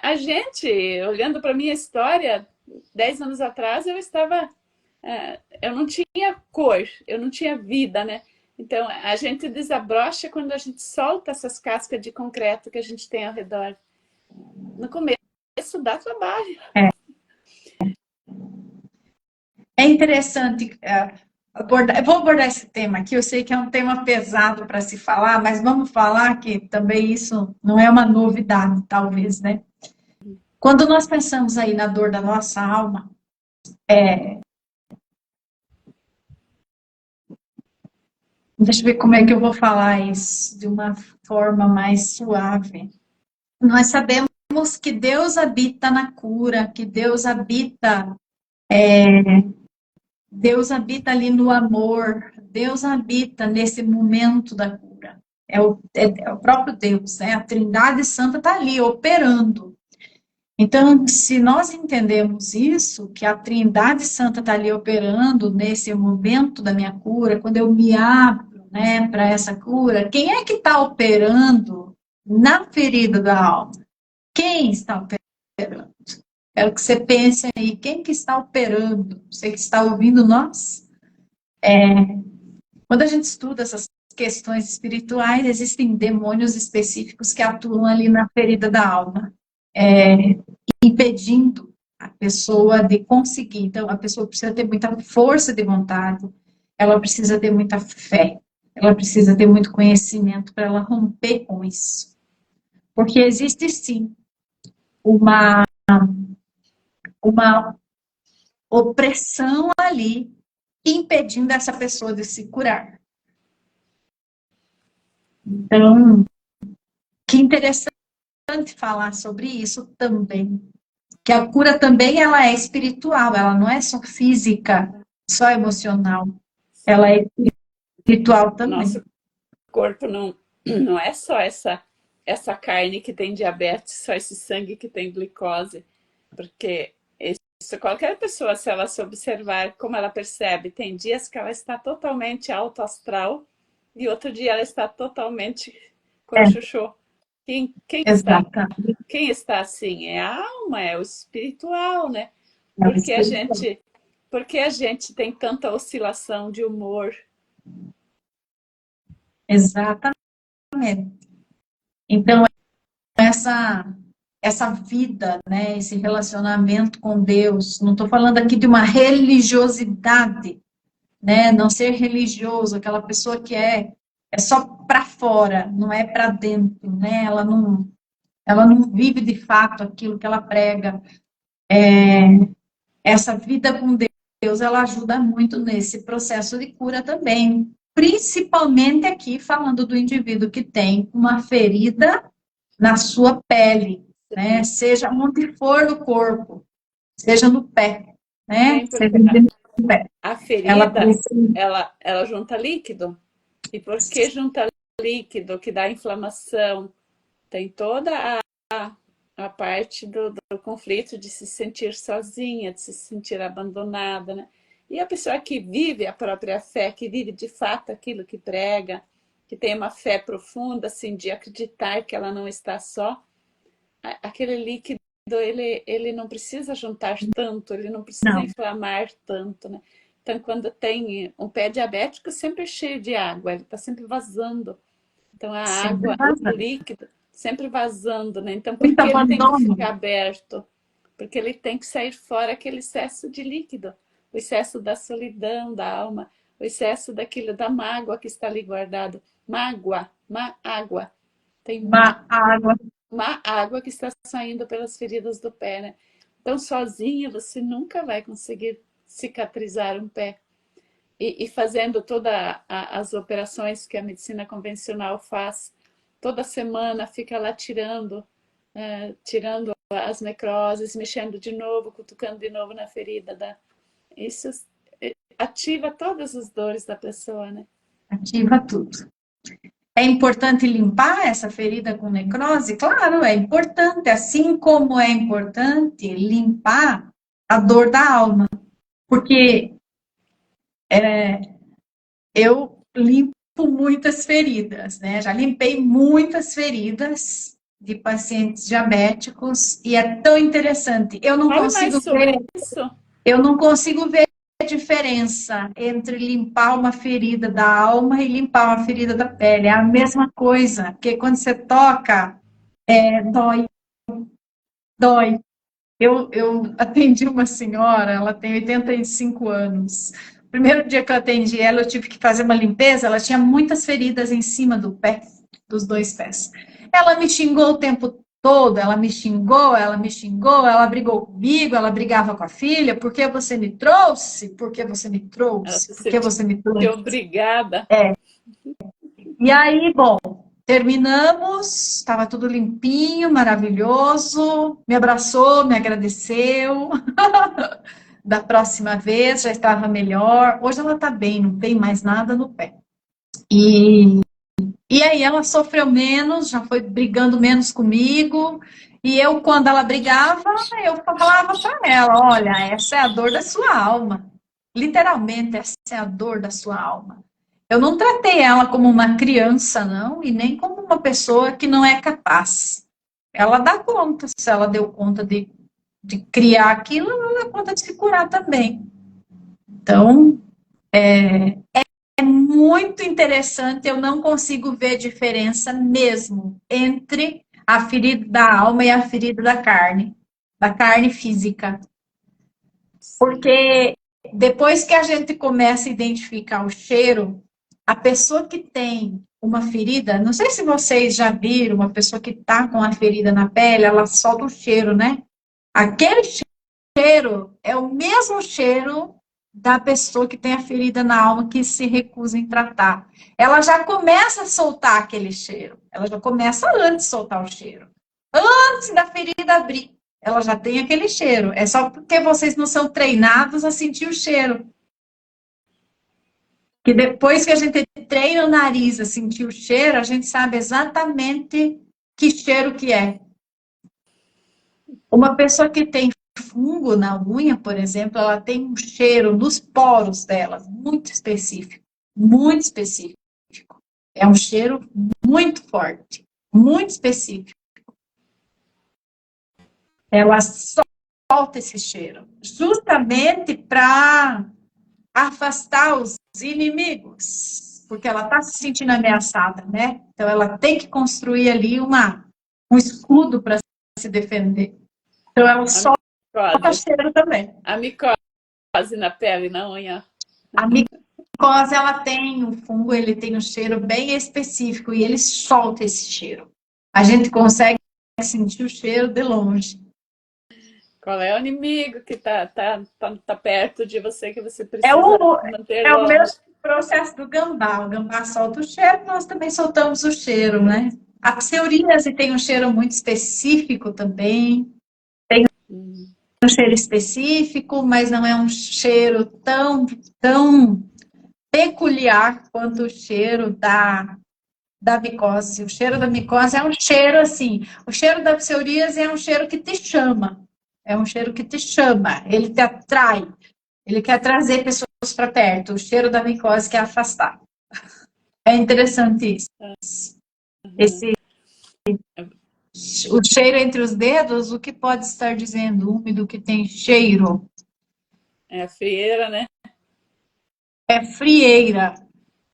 A gente, olhando para minha história, 10 anos atrás, eu não tinha cor, eu não tinha vida, né? Então, a gente desabrocha quando a gente solta essas cascas de concreto que a gente tem ao redor. No começo dá trabalho. É interessante eu vou abordar esse tema aqui, eu sei que é um tema pesado para se falar, mas vamos falar que também isso não é uma novidade, talvez, né? Quando nós pensamos aí na dor da nossa alma, deixa eu ver como é que eu vou falar isso de uma forma mais suave. Nós sabemos que Deus habita na cura, que Deus habita ali no amor, Deus habita nesse momento da cura. É o próprio Deus, né? A Trindade Santa está ali operando. Então, se nós entendemos isso, que a Trindade Santa está ali operando nesse momento da minha cura, quando eu me abro, né, para essa cura, quem é que está operando na ferida da alma? Quem está operando? Quero que você pense aí, quem que está operando? Você que está ouvindo nós? Quando a gente estuda essas questões espirituais, existem demônios específicos que atuam ali na ferida da alma, impedindo a pessoa de conseguir. Então, a pessoa precisa ter muita força de vontade, ela precisa ter muita fé, ela precisa ter muito conhecimento para ela romper com isso. Porque existe, sim, uma opressão ali, impedindo essa pessoa de se curar. Então, que interessante falar sobre isso também. que a cura também ela é espiritual, ela não é só física, só emocional, ela é espiritual também. Nosso corpo não é só essa carne que tem diabetes, só esse sangue que tem glicose, porque isso, qualquer pessoa, se ela se observar como ela percebe, tem dias que ela está totalmente alto astral e outro dia ela está totalmente É, coxuxô. Quem está, exatamente. quem está assim? É a alma, é o espiritual, né? É o Porque a espiritual. gente, porque a gente tem tanta oscilação de humor. Exatamente. Então, essa vida, né, esse relacionamento com Deus, não estou falando aqui de uma religiosidade, né, não ser religioso, aquela pessoa que é só para fora, não é para dentro, né, ela não vive de fato aquilo que ela prega. Essa vida com Deus, ela ajuda muito nesse processo de cura também, principalmente aqui falando do indivíduo que tem uma ferida na sua pele, né? Seja onde for no corpo, seja no pé, né? Sim, Seja porque no pé. a Ela ferida, precisa. ela junta líquido. E por que junta líquido que dá inflamação? Tem toda a parte do conflito de se sentir sozinha, de se sentir abandonada, né? E a pessoa que vive a própria fé, que vive de fato aquilo que prega, que tem uma fé profunda, assim, de acreditar que ela não está só, aquele líquido, ele não precisa juntar tanto, ele não precisa Não, inflamar tanto, né? Então, quando tem um pé diabético, sempre é cheio de água, ele está sempre vazando. Então, a sempre água, o vazando. líquido, sempre vazando, né? Então, por Muito que ele tem que abandono. ficar aberto? Porque ele tem que sair fora aquele excesso de líquido, o excesso da solidão da alma, o excesso daquilo, da mágoa que está ali guardado. Mágoa, má água. Tem Uma água. má água que está saindo pelas feridas do pé, né? Então, sozinha, você nunca vai conseguir cicatrizar um pé. E fazendo todas as operações que a medicina convencional faz, toda semana fica lá tirando as necroses, mexendo de novo, cutucando de novo na ferida. Isso ativa todas as dores da pessoa, né? Ativa tudo. É importante limpar essa ferida com necrose? Claro, é importante, assim como é importante limpar a dor da alma, porque eu limpo muitas feridas, né? Já limpei muitas feridas de pacientes diabéticos e é tão interessante. Fale mais sobre isso. Eu não consigo ver a diferença entre limpar uma ferida da alma e limpar uma ferida da pele. É a mesma coisa, porque quando você toca, dói, dói. Eu atendi uma senhora, ela tem 85 anos. O primeiro dia que eu atendi ela, eu tive que fazer uma limpeza, ela tinha muitas feridas em cima do pé, dos dois pés. Ela me xingou o tempo todo, ela me xingou, ela brigou comigo, ela brigava com a filha, por que você me trouxe? Por que você me Ela trouxe? se Por que sentiu você me trouxe? obrigada. E aí, bom, terminamos, estava tudo limpinho, maravilhoso, me abraçou, me agradeceu. Da próxima vez já estava melhor. Hoje ela está bem, não tem mais nada no pé. E aí ela sofreu menos, já foi brigando menos comigo. E eu, quando ela brigava, eu falava para ela: olha, essa é a dor da sua alma. Literalmente, essa é a dor da sua alma. Eu não tratei ela como uma criança, não, e nem como uma pessoa que não é capaz. Ela dá conta, se ela deu conta de criar aquilo, ela dá conta de se curar também. Então, é muito interessante, eu não consigo ver diferença mesmo entre a ferida da alma e a ferida da carne física. Sim. Porque depois que a gente começa a identificar o cheiro, a pessoa que tem uma ferida, não sei se vocês já viram, uma pessoa que está com a ferida na pele, ela solta o cheiro, né? Aquele cheiro é o mesmo cheiro da pessoa que tem a ferida na alma que se recusa em tratar. Ela já começa a soltar aquele cheiro. Ela já começa antes de soltar o cheiro. Antes da ferida abrir. ela já tem aquele cheiro. É só porque vocês não são treinados a sentir o cheiro. Que depois que a gente treina o nariz a sentir o cheiro, a gente sabe exatamente que cheiro que é. Uma pessoa que tem fungo na unha, por exemplo, ela tem um cheiro nos poros dela muito específico, muito específico. É um cheiro muito forte, muito específico. Ela solta esse cheiro, justamente para afastar os inimigos, porque ela está se sentindo ameaçada, né? Então ela tem que construir ali um escudo para se defender. Então ela solta cheiro também. A micose na pele, na unha. A micose, ela tem um fungo, ele tem um cheiro bem específico e ele solta esse cheiro. A gente consegue sentir o cheiro de longe. Qual é o inimigo que tá perto de você, que você precisa manter longe? É o mesmo processo do gambá. O gambá solta o cheiro, nós também soltamos o cheiro, né? A pseuríase tem um cheiro muito específico também. Tem um cheiro específico, mas não é um cheiro tão peculiar quanto o cheiro da micose. O cheiro da micose é um cheiro assim. O cheiro da pseuríase é um cheiro que te chama. É um cheiro que te chama. Ele te atrai. Ele quer trazer pessoas para perto. O cheiro da micose quer afastar. É interessante isso. O cheiro entre os dedos, o que pode estar dizendo? Úmido que tem cheiro. É a frieira, né? É frieira.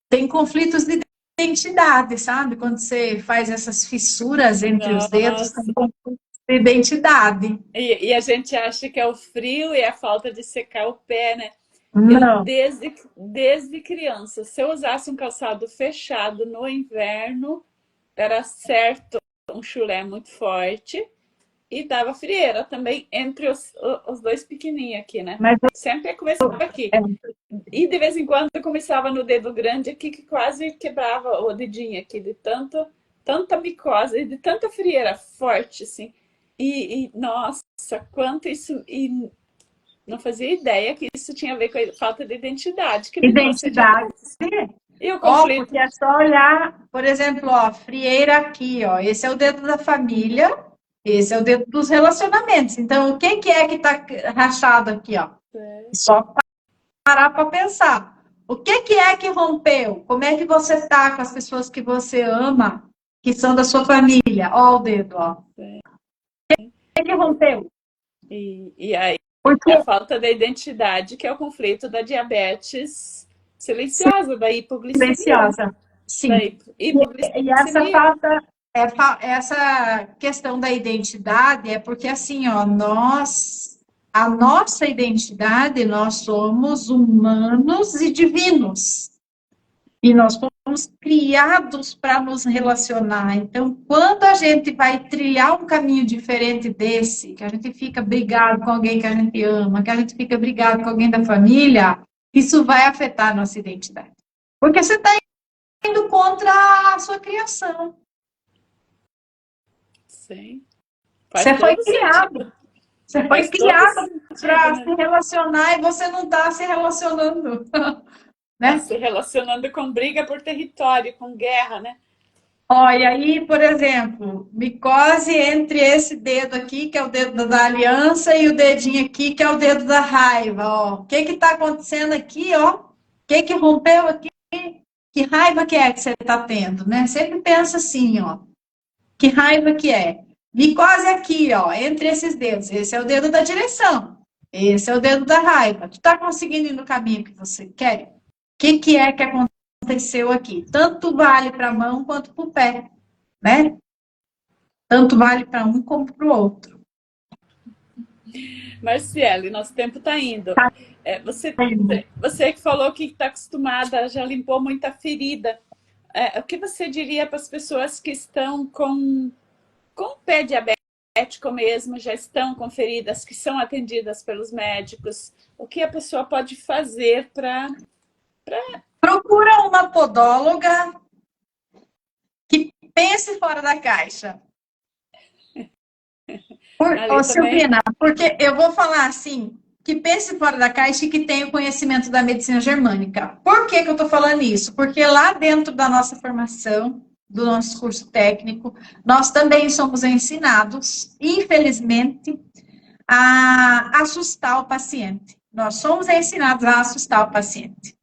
Tem conflitos de identidade, sabe? Quando você faz essas fissuras entre os dedos, tem conflitos de identidade. E a gente acha que é o frio e a falta de secar o pé, né? Não. Desde criança, se eu usasse um calçado fechado no inverno, era certo um chulé muito forte e dava frieira também entre os dois pequenininhos aqui, né? Mas sempre começava aqui. E de vez em quando eu começava no dedo grande aqui, que quase quebrava o dedinho aqui, de tanta micose, de tanta frieira forte, assim. Nossa, quanto isso... E não fazia ideia que isso tinha a ver com a falta de identidade. Que identidade. E o conflito? Porque é só olhar, por exemplo, frieira aqui, esse é o dedo da família, esse é o dedo dos relacionamentos. Então, o que é que está rachado aqui, Só parar para pensar. O que é que rompeu? Como é que você está com as pessoas que você ama, que são da sua família? Ó o dedo, O que é que rompeu? E aí, porque a falta da identidade, que é o conflito da diabetes silenciosa, da hipoglicemia. Silenciosa, sim. E essa falta, essa questão da identidade é porque, assim, a nossa identidade, nós somos humanos e divinos. E nós fomos criados para nos relacionar. Então, quando a gente vai trilhar um caminho diferente desse, que a gente fica brigado com alguém que a gente ama, que a gente fica brigado com alguém da família, isso vai afetar a nossa identidade. Porque você está indo contra a sua criação. Sim. Você foi criado. Você foi criado para se relacionar e você não está se relacionando. Né? Se relacionando com briga por território, com guerra, né? E aí, por exemplo, micose entre esse dedo aqui, que é o dedo da aliança, e o dedinho aqui, que é o dedo da raiva. O que está acontecendo aqui? O que rompeu aqui? Que raiva que é que você está tendo, né? Sempre pensa assim, que raiva que é? Micose aqui, entre esses dedos. Esse é o dedo da direção. Esse é o dedo da raiva. Tu está conseguindo ir no caminho que você quer? O que é que aconteceu aqui? Tanto vale para a mão quanto para o pé, né? Tanto vale para um como para o outro. Marciele, nosso tempo está indo. Você que falou que está acostumada, já limpou muita ferida. O que você diria para as pessoas que estão com o pé diabético mesmo, já estão com feridas, que são atendidas pelos médicos? O que a pessoa pode fazer para... Procura uma podóloga que pense fora da caixa. Ali também. Silvina, porque eu vou falar assim, que pense fora da caixa e que tenha o conhecimento da medicina germânica. Por que que eu estou falando isso? Porque lá dentro da nossa formação, do nosso curso técnico, nós também somos ensinados, infelizmente, a assustar o paciente. Nós somos ensinados a assustar o paciente.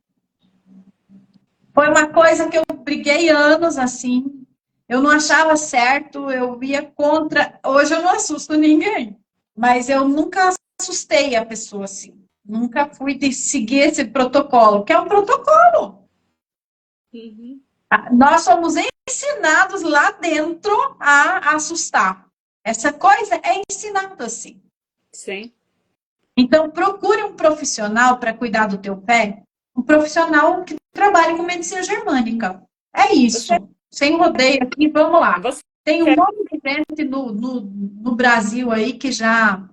Foi uma coisa que eu briguei anos assim, eu não achava certo, eu ia contra. Hoje eu não assusto ninguém, mas eu nunca assustei a pessoa assim. Nunca fui de seguir esse protocolo, que é um protocolo. Uhum. Nós somos ensinados lá dentro a assustar. Essa coisa é ensinada assim. Sim. Então, procure um profissional para cuidar do teu pé, um profissional que trabalhe com medicina germânica. É Você, isso. Sem rodeio aqui, vamos lá. você Tem um quer... monte de gente no Brasil aí que já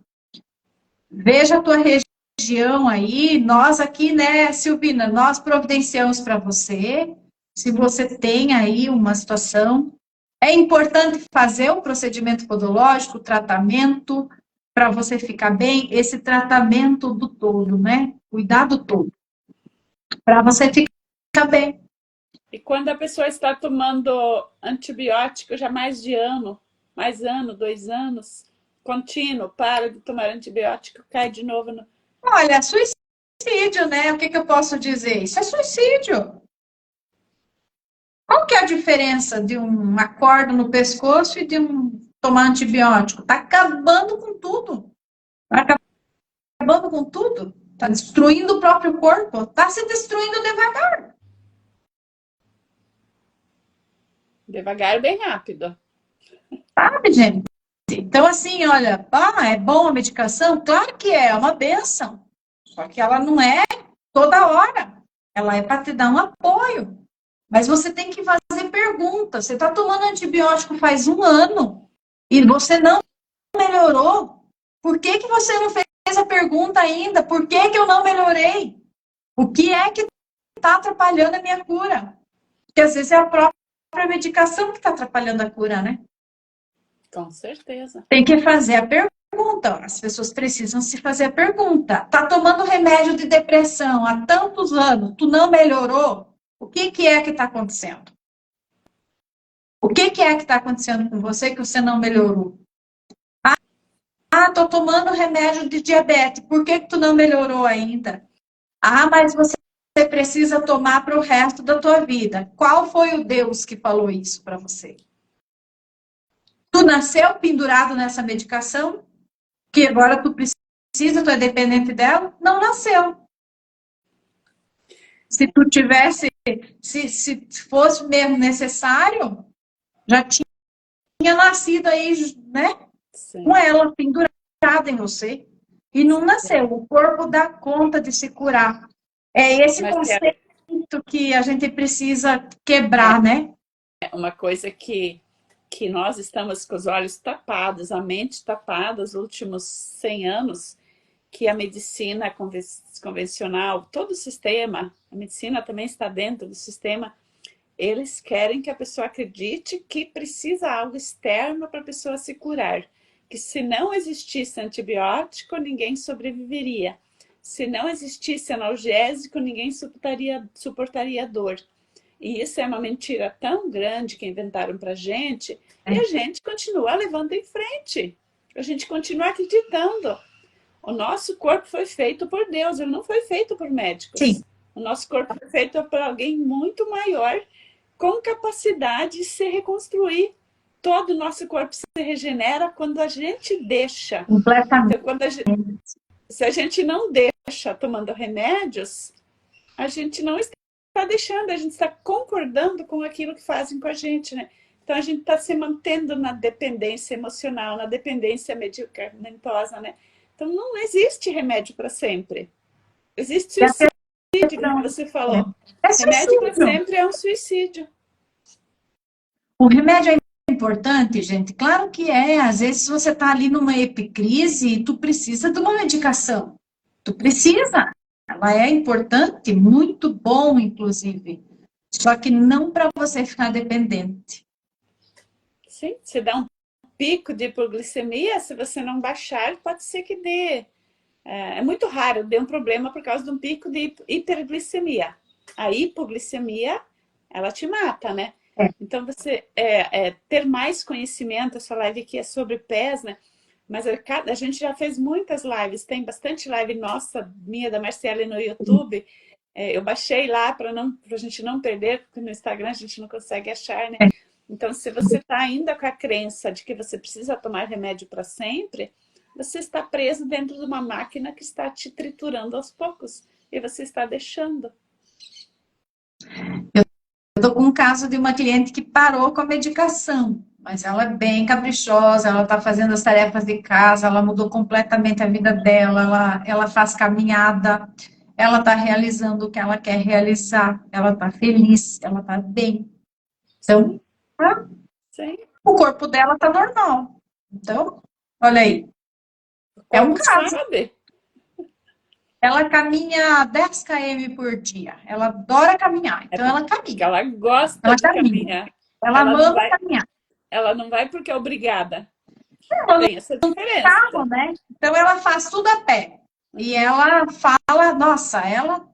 veja a tua região aí. Nós aqui, né, Silvina, nós providenciamos para você. Se você tem aí uma situação, é importante fazer o procedimento podológico, o tratamento, para você ficar bem, esse tratamento do todo, né? Cuidado todo, para você ficar bem. E quando a pessoa está tomando antibiótico já mais ano, 2 anos, contínuo, para de tomar antibiótico, cai de novo no... Olha, suicídio, né? O que eu posso dizer? Isso é suicídio. Qual que é a diferença de uma corda no pescoço e de tomar antibiótico? Tá acabando com tudo. Tá acabando com tudo. Tá destruindo o próprio corpo. Tá se destruindo devagar. Devagar, bem rápido. Sabe, gente? Então, assim, olha, é bom a medicação? Claro que é uma benção. Só que ela não é toda hora. Ela é para te dar um apoio. Mas você tem que fazer perguntas. Você está tomando antibiótico faz 1 ano e você não melhorou. Por que que você não fez a pergunta ainda? Por que que eu não melhorei? O que é que está atrapalhando a minha cura? Porque às vezes é a própria medicação que está atrapalhando a cura, né? Com certeza. Tem que fazer a pergunta. As pessoas precisam se fazer a pergunta. Tá tomando remédio de depressão há tantos anos, tu não melhorou? O que que é que está acontecendo? O que que é que está acontecendo com você que você não melhorou? Ah, tô tomando remédio de diabetes. Por que que tu não melhorou ainda? Ah, mas você precisa tomar para o resto da tua vida. Qual foi o Deus que falou isso para você? Tu nasceu pendurado nessa medicação? Que agora tu precisa, tu é dependente dela? Não nasceu. Se tu tivesse, se fosse mesmo necessário, já tinha nascido aí, né? Sim. Com ela pendurada em você. E não nasceu. O corpo dá conta de se curar. É esse Mas conceito que a gente precisa quebrar, né? é uma coisa que nós estamos com os olhos tapados, a mente tapada, os últimos 100 anos, que a medicina convencional, todo o sistema, a medicina também está dentro do sistema, eles querem que a pessoa acredite que precisa algo externo para a pessoa se curar. Que se não existisse antibiótico, ninguém sobreviveria. Se não existisse analgésico, ninguém suportaria dor. E isso é uma mentira tão grande que inventaram para a gente, e a gente continua levando em frente. A gente continua acreditando. O nosso corpo foi feito por Deus, ele não foi feito por médicos. Sim. O nosso corpo foi feito por alguém muito maior, com capacidade de se reconstruir. Todo o nosso corpo se regenera quando a gente deixa. Completamente. Então, se a gente não deixa tomando remédios, a gente não está deixando, a gente está concordando com aquilo que fazem com a gente, né? Então a gente está se mantendo na dependência emocional, na dependência medicamentosa, né? Então não existe remédio para sempre. Existe suicídio, como você falou. Remédio para sempre é um suicídio. O remédio é importante, gente? Claro que é. Às vezes você está ali numa epicrise e tu precisa de uma medicação. Tu precisa. Ela é importante, muito bom, inclusive. Só que não para você ficar dependente. Sim, você dá pico de hipoglicemia, se você não baixar, pode ser que dê. É muito raro, dê um problema por causa de um pico de hiperglicemia. A hipoglicemia, ela te mata, né? É. Então, você ter mais conhecimento, essa live aqui é sobre pés, né? Mas a gente já fez muitas lives, tem bastante live nossa, minha, da Marciele, no YouTube. Eu baixei lá para a gente não perder, porque no Instagram a gente não consegue achar, né? Então, se você está ainda com a crença de que você precisa tomar remédio para sempre, você está preso dentro de uma máquina que está te triturando aos poucos. E você está deixando. Eu estou com um caso de uma cliente que parou com a medicação, mas ela é bem caprichosa, ela está fazendo as tarefas de casa, ela mudou completamente a vida dela, ela faz caminhada, ela está realizando o que ela quer realizar, ela está feliz, ela está bem. Então, Sim. o corpo dela está normal. Então, olha aí. É um caso. Sabe? Ela caminha 10 km por dia. Ela adora caminhar, então ela Porque caminha. ela gosta Ela de caminha. caminhar. Ela ama vai, caminhar. ela não vai porque é obrigada. Ela Tem essa diferença. não, né? Então ela faz tudo a pé. E ela fala, nossa, ela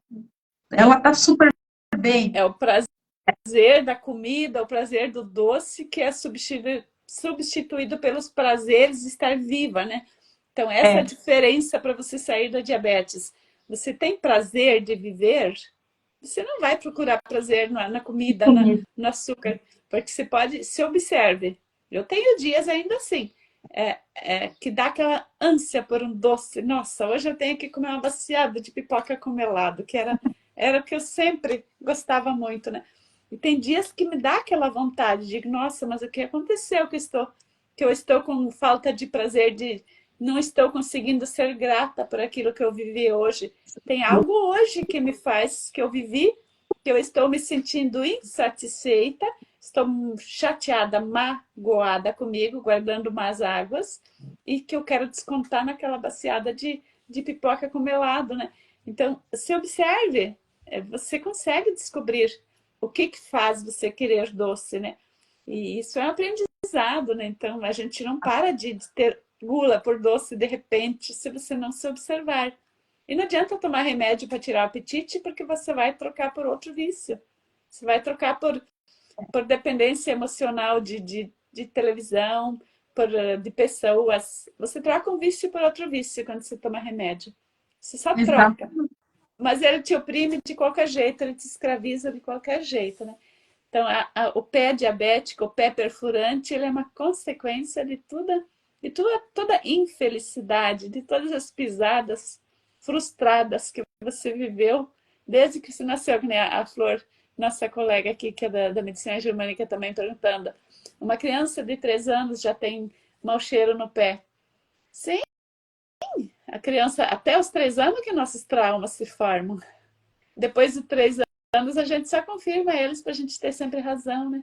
tá super bem. É o prazer da comida, o prazer do doce que é substituído pelos prazeres de estar viva, né? Então, essa é a diferença para você sair da diabetes. Você tem prazer de viver, você não vai procurar prazer na comida, no açúcar, porque você pode, se observe. Eu tenho dias ainda assim, que dá aquela ânsia por um doce. Nossa, hoje eu tenho que comer uma baciada de pipoca com melado, que era o que eu sempre gostava muito, né? E tem dias que me dá aquela vontade de, nossa, mas o que aconteceu que eu estou com falta de prazer, não estou conseguindo ser grata por aquilo que eu vivi hoje. Tem algo hoje que me faz, que eu vivi, que eu estou me sentindo insatisfeita, estou chateada, magoada comigo, guardando mais águas, e que eu quero descontar naquela baciada de pipoca com melado, né? Então, se observe, você consegue descobrir o que faz você querer doce, né? E isso é um aprendizado, né? Então, a gente não para de ter gula por doce de repente se você não se observar. E não adianta tomar remédio para tirar o apetite, porque você vai trocar por outro vício. Você vai trocar por dependência emocional de televisão, de pessoas. Você troca um vício por outro vício quando você toma remédio. Você só troca. Mas ele te oprime de qualquer jeito, ele te escraviza de qualquer jeito, né? Então, o pé diabético, o pé perfurante, ele é uma consequência toda infelicidade, de todas as pisadas frustradas que você viveu desde que você nasceu, que nem a Flor, nossa colega aqui, que é da medicina germânica, também perguntando. Uma criança de 3 anos já tem mau cheiro no pé. Sim, a criança, até os 3 anos que nossos traumas se formam. Depois de 3 anos, a gente só confirma eles para a gente ter sempre razão, né?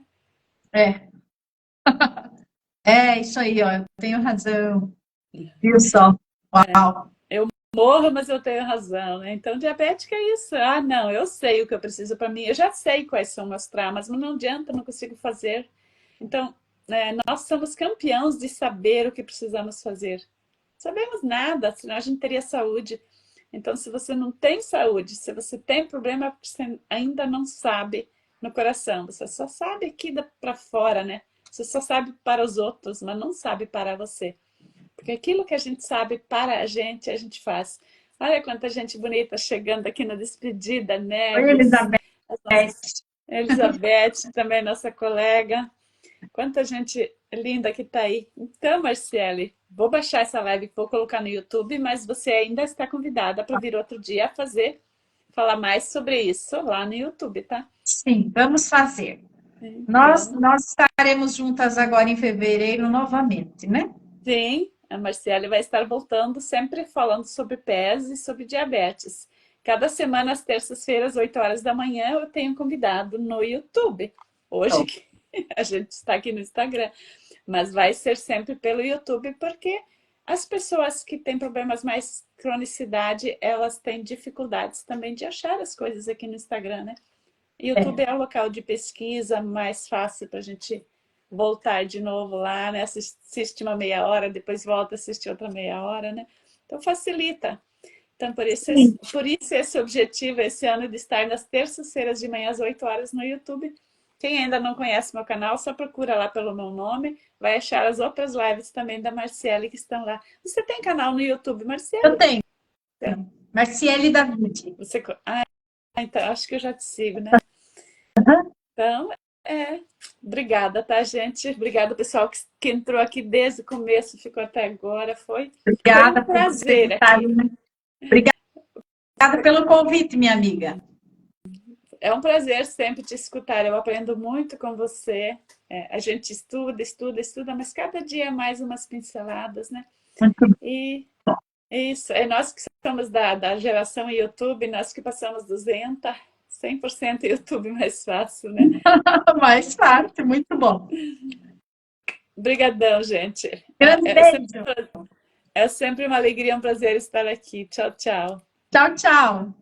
É isso aí, ó. Eu tenho razão. Viu só? Uau. Eu morro, mas eu tenho razão, né? Então, diabética é isso. Ah, não, eu sei o que eu preciso para mim. Eu já sei quais são meus traumas, mas não adianta, não consigo fazer. Então, nós somos campeões de saber o que precisamos fazer. Sabemos nada, senão a gente teria saúde. Então, se você não tem saúde, se você tem problema, é porque você ainda não sabe no coração. Você só sabe aqui para fora, né? Você só sabe para os outros, mas não sabe para você. Porque aquilo que a gente sabe para a gente faz. Olha quanta gente bonita chegando aqui na despedida, Oi, Neves, Elizabeth. Elizabeth, também nossa colega. Quanta gente linda que está aí. Então, Marciele, vou baixar essa live, vou colocar no YouTube, mas você ainda está convidada para vir outro dia falar mais sobre isso lá no YouTube, tá? Sim, vamos fazer. Então, Nós estaremos juntas agora em fevereiro novamente, né? sim, a Marciele vai estar voltando sempre falando sobre pés e sobre diabetes. Cada semana, às terças-feiras, 8 horas da manhã, eu tenho um convidado no YouTube. Hoje que a gente está aqui no Instagram, mas vai ser sempre pelo YouTube, porque as pessoas que têm problemas mais cronicidade, elas têm dificuldades também de achar as coisas aqui no Instagram, né? YouTube é o local de pesquisa mais fácil para a gente voltar de novo lá, né? Assiste uma meia hora, depois volta a assistir outra meia hora, né? Então facilita. Então, por isso esse objetivo esse ano de estar nas terças-feiras de manhã às 8 horas no YouTube. Quem ainda não conhece meu canal, só procura lá pelo meu nome, vai achar as outras lives também da Marciele que estão lá. Você tem canal no YouTube, Marciele? Eu tenho. Marciele David. Então, acho que eu já te sigo, né? Então, obrigada, tá, gente? Obrigada, pessoal, que entrou aqui desde o começo, ficou até agora. Foi Obrigada um prazer por aqui. Obrigada pelo convite, minha amiga. É um prazer sempre te escutar. Eu aprendo muito com você. A gente estuda, mas cada dia é mais umas pinceladas, né? E isso, nós que somos da geração YouTube, nós que passamos 100% YouTube mais fácil, né? Mais fácil, muito bom. Obrigadão, gente. Grande beijo. É sempre uma alegria, um prazer estar aqui. Tchau, tchau. Tchau, tchau.